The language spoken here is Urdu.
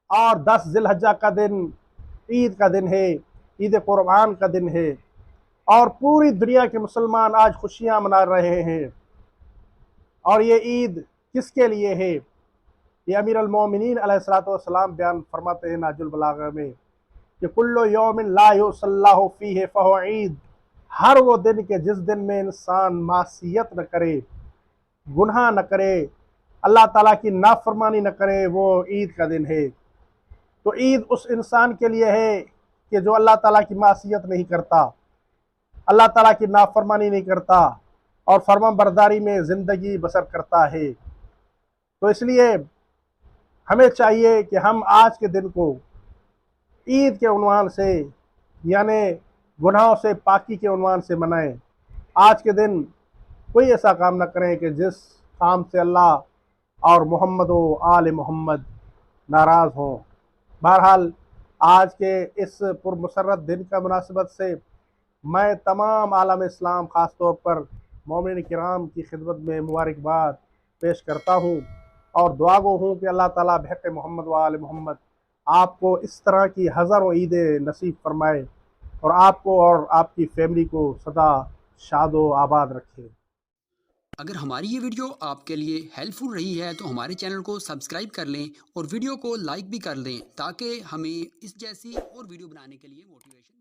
اور 10 ذی الحجہ کا دن عید کا دن ہے، عید قربان کا دن ہے، اور پوری دنیا کے مسلمان آج خوشیاں منا رہے ہیں۔ اور یہ عید کس کے لیے ہے؟ یہ امیر المومنین علیہ السلام بیان فرماتے ہیں نہج البلاغہ میں کہ کل یوم لا یعصی اللہ فیہ فہو عید، ہر وہ دن کہ جس دن میں انسان معصیت نہ کرے، گناہ نہ کرے، اللہ تعالیٰ کی نافرمانی نہ کرے، وہ عید کا دن ہے۔ تو عید اس انسان کے لیے ہے کہ جو اللہ تعالیٰ کی معصیت نہیں کرتا، اللہ تعالیٰ کی نافرمانی نہیں کرتا، اور فرما برداری میں زندگی بسر کرتا ہے۔ تو اس لیے ہمیں چاہیے کہ ہم آج کے دن کو عید کے عنوان سے، یعنی گناہوں سے پاکی کے عنوان سے منائیں۔ آج کے دن کوئی ایسا کام نہ کریں کہ جس کام سے اللہ اور محمد و آل محمد ناراض ہوں۔ بہرحال آج کے اس پرمسرت دن کا مناسبت سے میں تمام عالم اسلام، خاص طور پر مومنین کرام کی خدمت میں مبارکباد پیش کرتا ہوں، اور دعا گو ہوں کہ اللہ تعالیٰ بحق محمد و آل محمد آپ کو اس طرح کی ہزاروں عیدیں نصیب فرمائے، اور آپ کو اور آپ کی فیملی کو سدا شاد و آباد رکھے۔ اگر ہماری یہ ویڈیو آپ کے لیے ہیلپ فل رہی ہے تو ہمارے چینل کو سبسکرائب کر لیں اور ویڈیو کو لائک بھی کر دیں تاکہ ہمیں اس جیسی اور ویڈیو بنانے کے لیے موٹیویشن